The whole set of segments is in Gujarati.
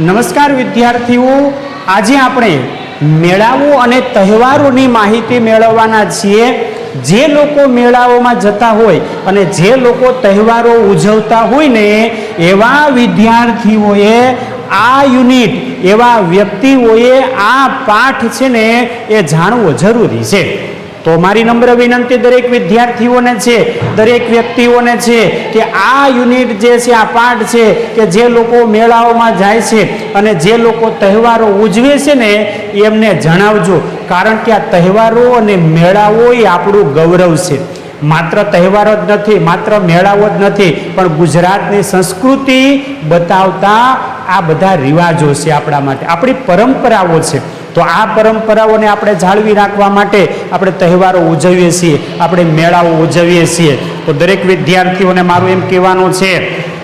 નમસ્કાર વિદ્યાર્થીઓ, આજે આપણે મેળાઓ અને તહેવારોની માહિતી મેળવવાના છીએ. જે લોકો મેળાઓમાં જતા હોય અને જે લોકો તહેવારો ઉજવતા હોય ને એવા વિદ્યાર્થીઓએ આ યુનિટ, એવા વ્યક્તિઓએ આ પાઠ છે ને એ જાણવો જરૂરી છે. તો મારી નમ્ર વિનંતી દરેક વિદ્યાર્થીઓને છે, દરેક વ્યક્તિઓને છે કે આ યુનિટ જે છે, આ પાઠ છે કે જે લોકો મેળાઓમાં જાય છે અને જે લોકો તહેવારો ઉજવે છે ને એમને જણાવજો. કારણ કે આ તહેવારો અને મેળાઓ એ આપણું ગૌરવ છે. માત્ર તહેવારો જ નથી, માત્ર મેળાઓ જ નથી, પણ ગુજરાતની સંસ્કૃતિ બતાવતા આ બધા રિવાજો છે, આપણા માટે આપણી પરંપરાઓ છે. તો આ પરંપરાઓને આપણે જાળવી રાખવા માટે આપણે તહેવારો ઉજવીએ છીએ, આપણે મેળાઓ ઉજવીએ છીએ. તો દરેક વિદ્યાર્થીઓને મારું એમ કહેવાનું છે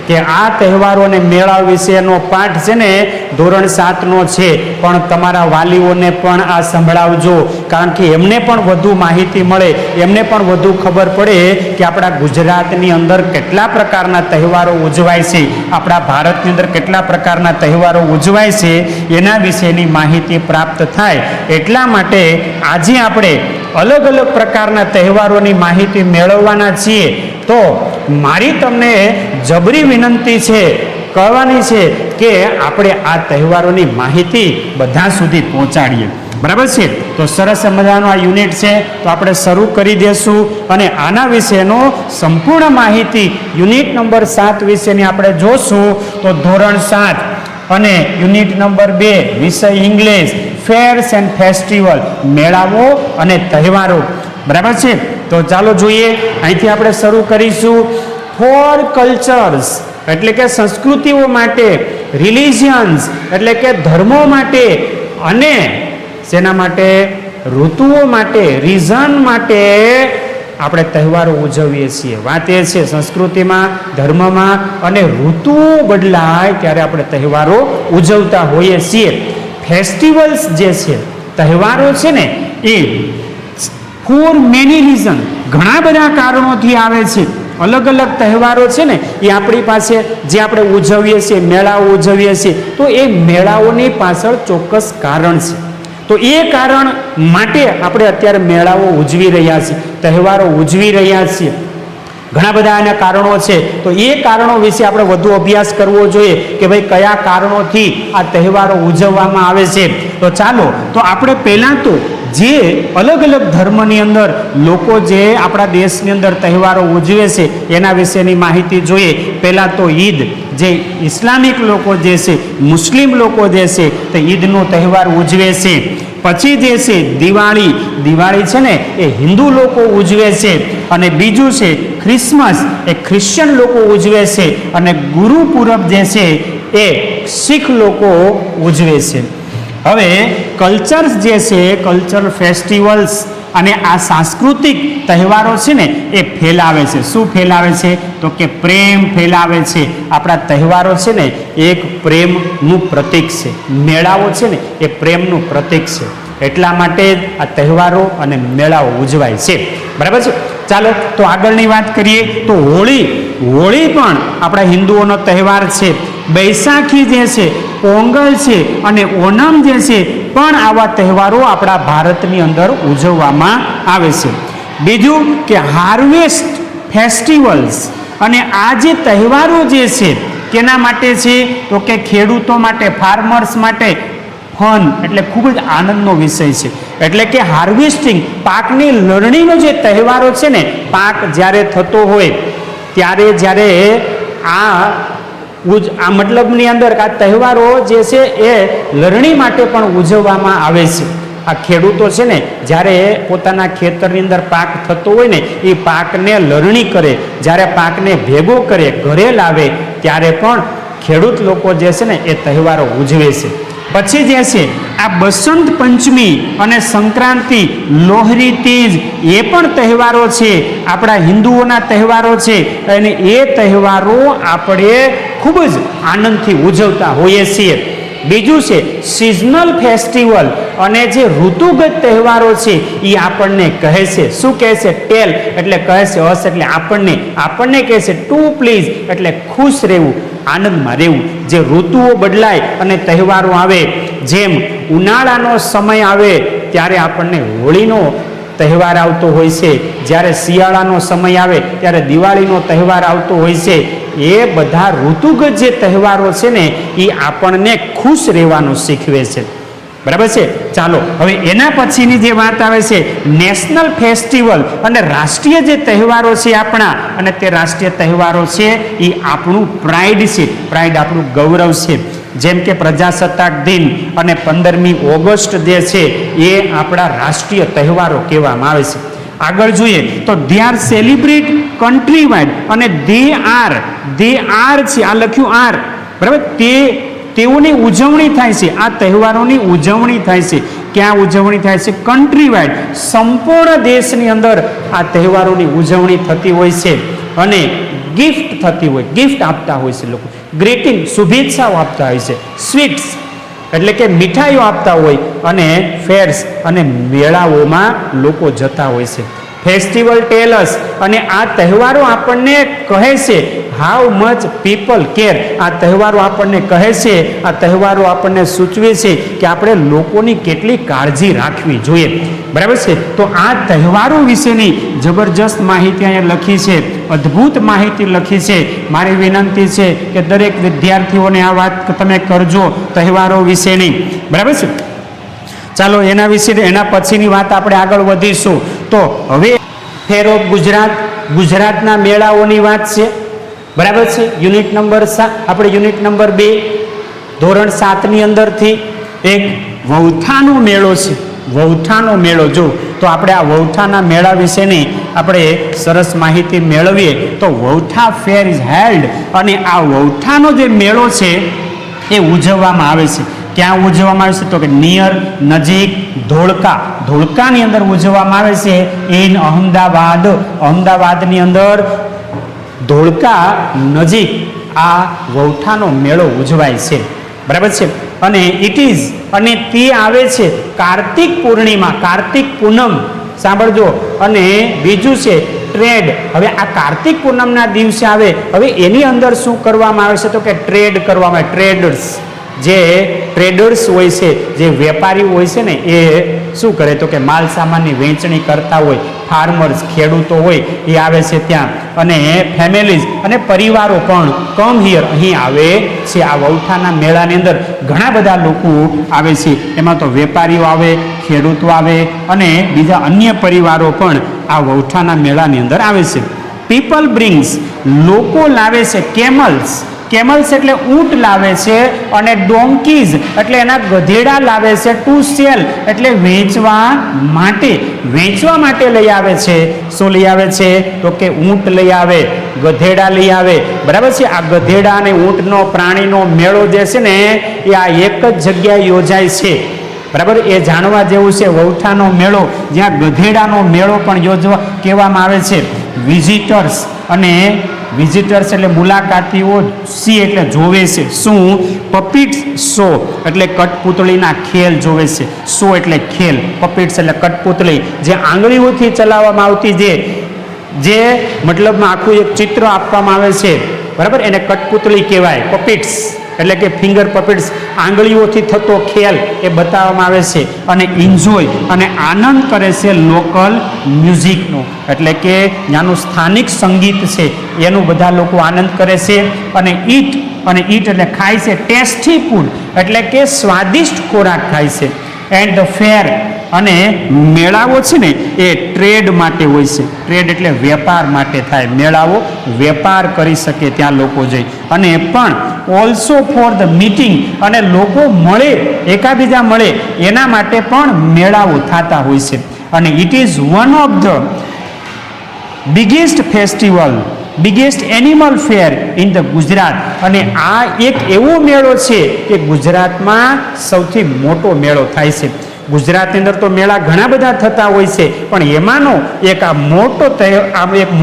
કે આ તહેવારો અને મેળા વિશેનો પાઠ છે ને ધોરણ 7નો છે, પણ તમારા વાલીઓને પણ આ સંભળાવજો. કારણ કે એમને પણ વધુ માહિતી મળે, એમને પણ વધુ ખબર પડે કે આપણા ગુજરાતની અંદર કેટલા પ્રકારના તહેવારો ઉજવાય છે, આપણા ભારતની અંદર કેટલા પ્રકારના તહેવારો ઉજવાય છે, એના વિશેની માહિતી પ્રાપ્ત થાય. એટલા માટે આજે આપણે અલગ અલગ પ્રકારના તહેવારોની માહિતી મેળવવાના છીએ. તો મારી તમને જબરી વિનંતી છે, કહેવાની છે કે આપણે આ તહેવારોની માહિતી બધા સુધી પહોંચાડીએ. બરાબર છે? તો સરસ મજાનો આ યુનિટ છે, તો આપણે શરૂ કરી દઈશું અને આના વિશેનો સંપૂર્ણ માહિતી યુનિટ નંબર 7 વિશેની આપણે જોશું. તો ધોરણ 7 અને યુનિટ નંબર 2 વિષય ઇંગ્લિશ, ફેર્સ એન્ડ ફેસ્ટિવલ, મેળાઓ અને તહેવારો. બરાબર છે? તો ચાલો જોઈએ. અહીંથી આપણે શરૂ કરીશું. ફોર કલ્ચર્સ એટલે કે સંસ્કૃતિઓ માટે, રિલિજિયન્સ એટલે કે ધર્મો માટે, અને શેના માટે? ઋતુઓ માટે, રીઝન માટે આપણે તહેવારો ઉજવીએ છીએ. વાત એ છે, સંસ્કૃતિમાં, ધર્મમાં અને ઋતુઓ બદલાય ત્યારે આપણે તહેવારો ઉજવતા હોઈએ છીએ. ફેસ્ટિવલ્સ જે છે, તહેવારો છે ને એ ફોર મેની રીઝન, ઘણા બધા કારણોથી આવે છે. અલગ અલગ તહેવારો છે ને એ આપણી પાસે જે આપણે ઉજવીએ છીએ, મેળાઓ ઉજવીએ છીએ, તો એ મેળાઓની પાછળ ચોક્કસ કારણ છે. તો એ કારણ માટે આપણે અત્યારે મેળાઓ ઉજવી રહ્યા છીએ, તહેવારો ઉજવી રહ્યા છીએ. ઘણા બધા એના કારણો છે. તો એ કારણો વિશે આપણે વધુ અભ્યાસ કરવો જોઈએ કે ભાઈ કયા કારણોથી આ તહેવારો ઉજવવામાં આવે છે. તો ચાલો, તો આપણે પહેલાં તો જે અલગ અલગ ધર્મની અંદર લોકો જે આપણા દેશની અંદર તહેવારો ઉજવે છે એના વિશેની માહિતી જોઈએ. પહેલાં તો ઈદ, જે ઇસ્લામિક લોકો જે છે, મુસ્લિમ લોકો જે છે તે ઈદનો તહેવાર ઉજવે છે. પછી જે છે દિવાળી, દિવાળી છે ને એ હિન્દુ લોકો ઉજવે છે. અને બીજું છે ક્રિસમસ, એ ક્રિશ્ચિયન લોકો ઉજવે છે. અને ગુરુપુરબ જે છે એ શીખ લોકો ઉજવે છે. હવે કલ્ચર્સ જે છે, કલ્ચરલ ફેસ્ટિવલ્સ અને આ સાંસ્કૃતિક તહેવારો છે ને એ ફેલાવે છે. શું ફેલાવે છે? તો કે પ્રેમ ફેલાવે છે. આપણા તહેવારો છે ને એક પ્રેમનું પ્રતીક છે. મેળાઓ છે ને એ પ્રેમનું પ્રતીક છે. એટલા માટે આ તહેવારો અને મેળાઓ ઉજવાય છે. બરાબર છે? ચાલો, તો આગળની વાત કરીએ. તો હોળી, હોળી પણ આપણા હિન્દુઓનો તહેવાર છે. બૈસાખી જે છે, પોંગલ છે અને ઓનમ જે છે, પણ આવા તહેવારો આપણા ભારતની અંદર ઉજવવામાં આવે છે. બીજું કે હાર્વેસ્ટ ફેસ્ટિવલ્સ, અને આ જે તહેવારો જે છે કેના માટે છે? તો કે ખેડૂતો માટે, ફાર્મર્સ માટે ફન એટલે ખૂબ જ આનંદનો વિષય છે. એટલે કે હાર્વેસ્ટિંગ, પાકની લણણીનો જે તહેવારો છે ને, પાક જ્યારે થતો હોય ત્યારે જ્યારે આ મતલબની અંદર આ તહેવારો જે છે એ લણણી માટે પણ ઉજવવામાં આવે છે. આ ખેડૂતો છે ને જ્યારે પોતાના ખેતરની અંદર પાક થતો હોય ને એ પાકને લણણી કરે, જ્યારે પાકને ભેગો કરે, ઘરે લાવે, ત્યારે પણ ખેડૂત લોકો જે છે ને એ તહેવારો ઉજવે છે. પછી જે છે આ બસંત પંચમી અને સંક્રાંતિ, લોહરી તીજ, એ પણ તહેવારો છે, આપણા હિન્દુઓના તહેવારો છે. અને એ તહેવારો આપણે ખૂબ જ આનંદથી ઉજવતા હોઈએ છીએ. બીજું છે સિઝનલ ફેસ્ટિવલ, અને જે ઋતુગત તહેવારો છે એ આપણને કહે છે. શું કહે છે? ટેલ એટલે કહે છે, અસ એટલે આપણને, આપણને કહે છે, ટુ પ્લીઝ એટલે ખુશ રહેવું, આનંદમાં રહેવું. જે ઋતુઓ બદલાય અને તહેવારો આવે, જેમ ઉનાળાનો સમય આવે ત્યારે આપણને હોળીનો તહેવાર આવતો હોય છે, જ્યારે શિયાળાનો સમય આવે ત્યારે દિવાળીનો તહેવાર આવતો હોય છે. એ બધા ઋતુગત જે તહેવારો છે ને એ આપણને ખુશ રહેવાનું શીખવે છે. બરાબર છે. ચાલો હવે એના પછીની જે વાત આવે છે નેશનલ ફેસ્ટિવલ અને રાષ્ટ્રીય જે તહેવારો છે આપણા, અને તે રાષ્ટ્રીય તહેવારો છે એ આપણું પ્રાઇડ છે, પ્રાઇડ આપણું ગૌરવ છે. જેમ કે પ્રજાસત્તાક દિન અને 15મી ઓગસ્ટ જે છે એ આપણા રાષ્ટ્રીય તહેવારો કહેવામાં આવે છે. આગળ જોઈએ તો they are celebrate country wide, અને દે આર છે, આ લખ્યું આર, બરાબર, તેઓની ઉજવણી થાય છે, આ તહેવારોની ઉજવણી થાય છે. ક્યાં ઉજવણી થાય છે? કન્ટ્રી વાઇડ, સંપૂર્ણ દેશની અંદર આ તહેવારોની ઉજવણી થતી હોય છે. અને ગિફ્ટ થતી હોય, ગિફ્ટ આપતા હોય છે લોકો, ગ્રીટિંગ, શુભેચ્છાઓ આપતા હોય છે, સ્વીટ્સ એટલે કે મીઠાઈઓ આપતા હોય, અને ફેર્સ અને મેળાઓમાં લોકો જતા હોય છે. ફેસ્ટિવલ ટેલસ, અને આ તહેવારો આપણને કહે છે હાઉ મચ પીપલ કેર, આ તહેવારો આપણને કહે છે, આ તહેવારો આપણને સૂચવે છે કે આપણે લોકોની કેટલી કાળજી રાખવી જોઈએ. બરાબર છે. તો આ તહેવારો વિશેની જબરજસ્ત માહિતી અહીંયા લખી છે, અદ્ભુત માહિતી લખી છે. મારી વિનંતી છે કે દરેક વિદ્યાર્થીઓને આ વાત તમે કરજો તહેવારો વિશેની. બરાબર છે. ચાલો એના વિશે, એના પછીની વાત આપણે આગળ વધીશું. તો હવે ફેર ઓફ ગુજરાત, ગુજરાતના મેળાઓની વાત છે. બરાબર છે. યુનિટ નંબર આપણે યુનિટ નંબર 2 ધોરણ 7ની અંદરથી એક વૌઠાનો મેળો છે, વૌઠાનો મેળો. જો તો આપણે આ વૌઠાના મેળા વિશેની આપણે સરસ માહિતી મેળવીએ તો વૌઠા ફેર ઇઝ હેલ્ડ, અને આ વૌઠાનો જે મેળો છે એ ઉજવવામાં આવે છે. ક્યાં ઉજવવામાં આવે છે? તો કે નિયર, નજીક, ધોળકાની અંદર ઉજવવામાં આવે છે. ઇન અહમદાબાદ, અહમદાબાદની અંદર ધોળકા નજીક આ વૌઠાનો મેળો ઉજવાય છે. બરાબર છે. અને ઇટ ઇઝ, અને તે આવે છે કાર્તિક પૂર્ણિમા, કાર્તિક પૂનમ, સાંભળજો. અને બીજું છે ટ્રેડ. હવે આ કાર્તિક પૂનમના દિવસે આવે, હવે એની અંદર શું કરવામાં આવે છે? તો કે ટ્રેડ કરવામાં આવે. ટ્રેડર્સ, જે ટ્રેડર્સ હોય છે, જે વેપારીઓ હોય છે ને, એ શું કરે? તો કે માલ સામાનની વેચણી કરતા હોય, ફાર્મર્સ, ખેડૂતો હોય, એ આવે છે ત્યાં. અને ફેમિલીઝ અને પરિવારો પણ કમ હિયર, અહીં આવે છે. આ વૌઠાના મેળાની અંદર ઘણા બધા લોકો આવે છે. એમાં તો વેપારીઓ આવે, ખેડૂતો આવે, અને બીજા અન્ય પરિવારો પણ આ વૌઠાના મેળાની અંદર આવે છે. પીપલ બ્રિંગ્સ, લોકો લાવે છે કેમલ્સ, કેમલ્સ એટલે ઊંટ લાવે છે, અને ડોંકીઝ એટલે એના ગધેડા લાવે છે, ટુ સેલ એટલે વેચવા માટે લઈ આવે છે. શું લઈ આવે છે? તો કે ઊંટ લઈ આવે, ગધેડા લઈ આવે. બરાબર છે. આ ગધેડા અને ઊંટનો, પ્રાણીનો મેળો જે છે ને એ આ એક જ જગ્યાએ યોજાય છે. બરાબર, એ જાણવા જેવું છે. વૌઠાનો મેળો, જ્યાં ગધેડાનો મેળો પણ યોજવા કહેવામાં આવે છે. વિઝિટર્સ, અને વિઝિટર્સ એટલે મુલાકાતીઓ, સી એટલે જોવે છે. શું? પપિટ્સ શો એટલે કઠપૂતળીના ખેલ જોવે છે. શો એટલે ખેલ, પપિટ્સ એટલે કઠપૂતળી, જે આંગળીઓથી ચલાવવામાં આવતી, જે મતલબમાં આખું એક ચિત્ર આપવામાં આવે છે. બરાબર, એને કઠપૂતળી કહેવાય. પપિટ્સ એટલે કે ફિંગર પપિટ્સ, આંગળીઓથી થતો ખેલ એ બતાવવામાં આવે છે. અને એન્જોય અને આનંદ કરે છે લોકલ મ્યુઝિકનો, એટલે કે ત્યાંનું સ્થાનિક સંગીત છે એનું બધા લોકો આનંદ કરે છે. અને ઈટ એટલે ખાય છે. ટેસ્ટી ફૂડ એટલે કે સ્વાદિષ્ટ ખોરાક ખાય છે. એન્ડ ધ ફેર, અને મેળાઓ છે ને એ ટ્રેડ માટે હોય છે. ટ્રેડ એટલે વેપાર માટે થાય. મેળાઓ વેપાર કરી શકે ત્યાં લોકો જઈ. અને પણ ઓલ્સો ફોર ધ મીટિંગ, અને લોકો મળે, એકાબીજા મળે એના માટે પણ મેળાઓ થતા હોય છે. અને it is one of the biggest festival, biggest animal fair in the Gujarat. અને આ એક એવો મેળો છે કે ગુજરાતમાં સૌથી મોટો મેળો થાય છે. ગુજરાતની અંદર તો મેળા ઘણા બધા થતા હોય છે, પણ એમાંનો એક આ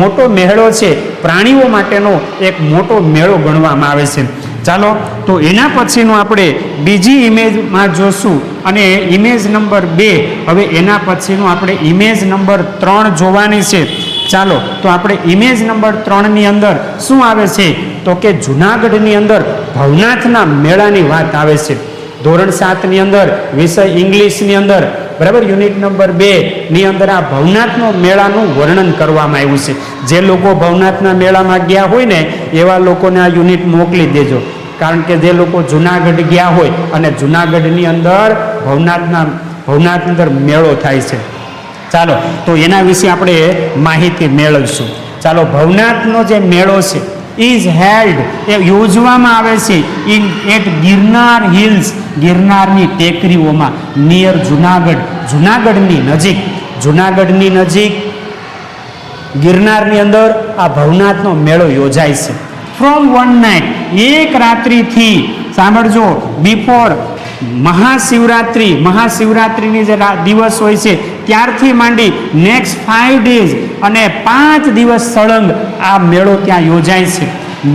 મોટો મેળો છે, પ્રાણીઓ માટેનો એક મોટો મેળો ગણવામાં આવે છે. ચાલો તો એના પછીનું આપણે બીજી ઇમેજમાં જોશું, અને ઇમેજ નંબર 2. હવે એના પછીનું આપણે ઇમેજ નંબર 3 જોવાની છે. ચાલો તો આપણે ઇમેજ નંબર 3ની અંદર શું આવે છે? તો કે જુનાગઢની અંદર ભવનાથના મેળાની વાત આવે છે. ધોરણ 7 ની અંદર વિષય ઇંગ્લિશની અંદર બરાબર યુનિટ નંબર 2 ની અંદર આ ભવનાથનો મેળાનું વર્ણન કરવામાં આવ્યું છે. જે લોકો ભવનાથના મેળામાં ગયા હોય ને એવા લોકોને આ યુનિટ મોકલી દેજો, કારણ કે જે લોકો જુનાગઢ ગયા હોય અને જુનાગઢની અંદર ભવનાથ અંદર મેળો થાય છે. ચાલો તો એના વિશે આપણે માહિતી મેળવીશું. ચાલો, ભવનાથનો જે મેળો છે ઇઝ હેલ્ડ, એ યોજવામાં આવે છે ઇન એટ ગિરનાર હિલ્સ, ગિરનારની ટેકરીઓમાં, નિયર જુનાગઢ, જુનાગઢની નજીક ગિરનારની અંદર આ ભવનાથનો મેળો યોજાય છે. ફ્રોમ વન નાઇટ, એક રાત્રિથી, સાંભળજો, બિફોર મહાશિવરાત્રિની જે દિવસ હોય છે ત્યારથી માંડી નેક્સ્ટ 5 days અને 5 દિવસ સળંગ આ મેળો ત્યાં યોજાય છે.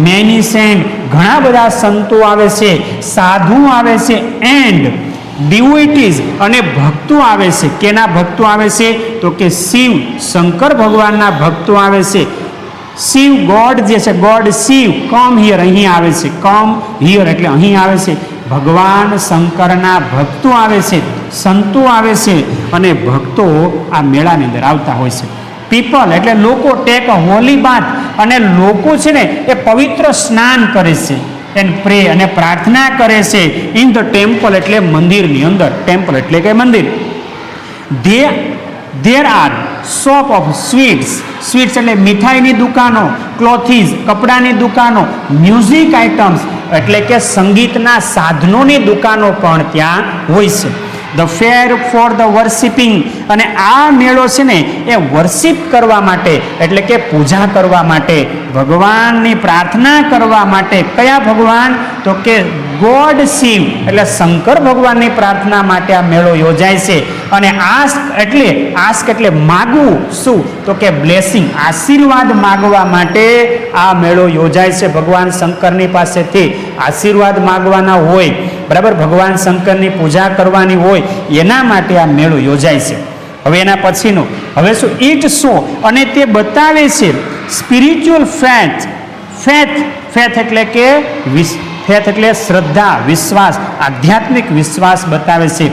મેની સેન્ટ, ઘણા બધા સંતો આવે છે, સાધુ આવે છે, એન્ડ ડિવોટીઝ અને ભક્તો આવે છે. કેના ભક્તો આવે છે? તો કે શિવ, શંકર ભગવાનના ભક્તો આવે છે. શિવ ગોડ જે છે, ગોડ શિવ કમ હિયર, અહીં આવે છે. કમ હિયર એટલે અહીં આવે છે. ભગવાન શંકરના ભક્તો આવે છે, સંતો આવે છે અને ભક્તો આ મેળાની અંદર આવતા હોય છે. પીપલ એટલે લોકો, ટેક અ હોલી બાથ, અને લોકો છે ને એ પવિત્ર સ્નાન કરે છે, એન્ડ પ્રે અને પ્રાર્થના કરે છે ઇન ધ ટેમ્પલ એટલે મંદિરની અંદર. ટેમ્પલ એટલે કે મંદિર. There are shop of sweets એટલે મીઠાઈની દુકાનો, ક્લોથીઝ કપડાની દુકાનો, મ્યુઝિક આઇટમ્સ એટલે કે સંગીતના સાધનોની દુકાનો પણ ત્યાં હોય છે. ધ ફેર ફોર ધ વર્શિપિંગ, અને આ મેળો છે ને એ વર્શિપ કરવા માટે એટલે કે પૂજા કરવા માટે, ભગવાનની પ્રાર્થના કરવા માટે. કયા ભગવાન? તો કે ગોડ શિવ એટલે શંકર ભગવાનની પ્રાર્થના માટે આ મેળો યોજાય છે. અને આસ્ક એટલે માગવું. શું? તો કે બ્લેસિંગ, આશીર્વાદ માગવા માટે આ મેળો યોજાય છે. ભગવાન શંકરની પાસેથી આશીર્વાદ માગવાના હોય, બરાબર, ભગવાન શંકરની પૂજા કરવાની હોય, એના માટે આ મેળો યોજાય છે. હવે એના પછીનો, હવે શું? ઇટ શો, અને તે બતાવે છે સ્પિરિચ્યુઅલ ફેથ એટલે કે ફેથ એટલે શ્રદ્ધા, વિશ્વાસ, આધ્યાત્મિક વિશ્વાસ બતાવે છે.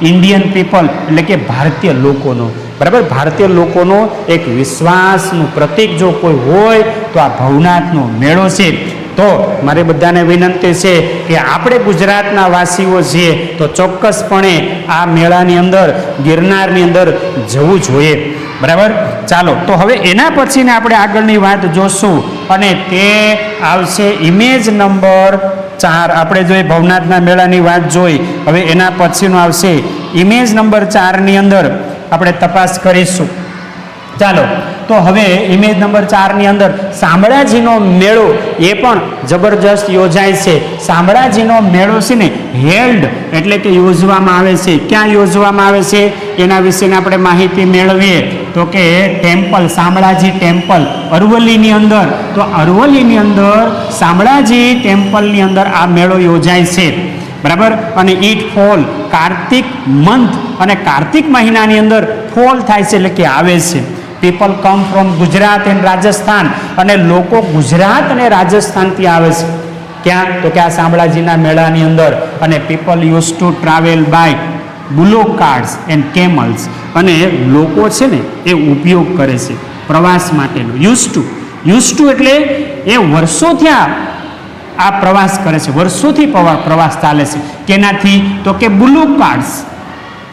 ઇન્ડિયન પીપલ એટલે કે ભારતીય લોકોનો, બરાબર, ભારતીય લોકોનો એક વિશ્વાસનું પ્રતીક જો કોઈ હોય તો આ ભવનાથનો મેળો છે. તો મારે બધાને વિનંતી છે કે આપણે ગુજરાતના વાસીઓ છીએ તો ચોક્કસપણે આ મેળાની અંદર, ગિરનારની અંદર જવું જોઈએ, બરાબર. ચાલો, તો હવે એના પછીને આપણે આગળની વાત જોશું અને તે આવશે ઇમેજ નંબર 4. આપણે જોઈએ ભવનાથના મેળાની વાત જોઈ, હવે એના પછીનું આવશે ઇમેજ નંબર 4 ની અંદર આપણે તપાસ કરીશું. ચાલો, તો હવે ઇમેજ નંબર 4 ની અંદર શામળાજીનો મેળો એ પણ જબરજસ્ત યોજાય છે. શામળાજીનો મેળો છે ને હેલ્ડ એટલે કે યોજવામાં આવે છે. ક્યાં યોજવામાં આવે છે એના વિશેની આપણે માહિતી મેળવીએ તો કે ટેમ્પલ, શામળાજી ટેમ્પલ અરવલ્લીની અંદર. તો અરવલ્લીની અંદર શામળાજી ટેમ્પલની અંદર આ મેળો યોજાય છે, બરાબર. અને ઈટ ફોલ, કાર્તિક મંથ અને કાર્તિક મહિનાની અંદર ફોલ થાય છે એટલે કે આવે છે. People come from Gujarat and Rajasthan, અને લોકો ગુજરાત અને રાજસ્થાનથી આવે છે. ક્યાં? તો કે આ શામળાજીના મેળાની અંદર. અને people use to travel by bullock carts and camels, અને લોકો છે ને એ ઉપયોગ કરે છે પ્રવાસ માટેનો. યુઝ ટુ એટલે એ વર્ષોથી આ પ્રવાસ કરે છે, વર્ષોથી પ્રવાસ ચાલે છે. કેનાથી? તો કે બુલોક કાર્ડ્સ,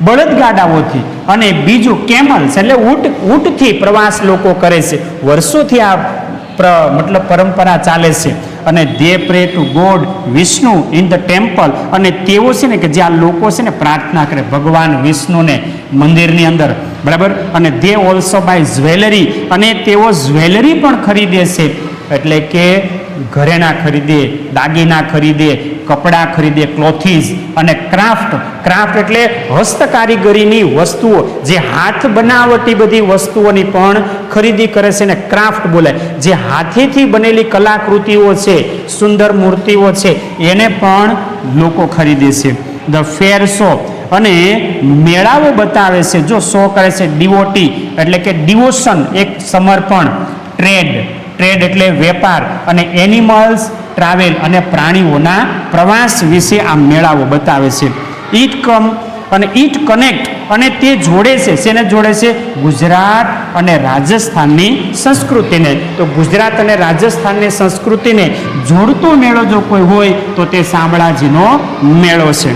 બળદગાડાઓથી, અને બીજું કેમલ્સ એટલે ઊંટથી પ્રવાસ લોકો કરે છે. વર્ષોથી આ મતલબ પરંપરા ચાલે છે. અને they pray to god Vishnu in the temple, અને તેઓ છે ને કે જ્યાં લોકો છે ને પ્રાર્થના કરે ભગવાન વિષ્ણુને મંદિરની અંદર, બરાબર. અને દે ઓલ્સો બાય જ્વેલરી, અને તેઓ જ્વેલરી પણ ખરીદે છે. એટલે કે ઘરેણા ખરીદે, દાગીના ખરીદે, કપડાં ખરીદે, ક્લોથીઝ, અને ક્રાફ્ટ એટલે હસ્તકારીગરીની વસ્તુઓ, જે હાથ બનાવટી બધી વસ્તુઓની પણ ખરીદી કરે છે ને ક્રાફ્ટ બોલાય. જે હાથેથી બનેલી કલાકૃતિઓ છે, સુંદર મૂર્તિઓ છે, એને પણ લોકો ખરીદે છે. ધ ફેર શો, અને મેળાઓ બતાવે છે, જો શો કરે છે. ડિવોટી એટલે કે ડિવોશન, એક સમર્પણ. ટ્રેડ ટ્રેડ એટલે વેપાર, અને એનિમલ્સ ટ્રાવેલ અને પ્રાણીઓના પ્રવાસ વિશે આ મેળાઓ બતાવે છે. ઈટ કનેક્ટ અને તે જોડે છે, શેને જોડે છે? ગુજરાત અને રાજસ્થાનની સંસ્કૃતિને. તો ગુજરાત અને રાજસ્થાનની સંસ્કૃતિને જોડતો મેળો જો કોઈ હોય તો તે શામળાજીનો મેળો છે.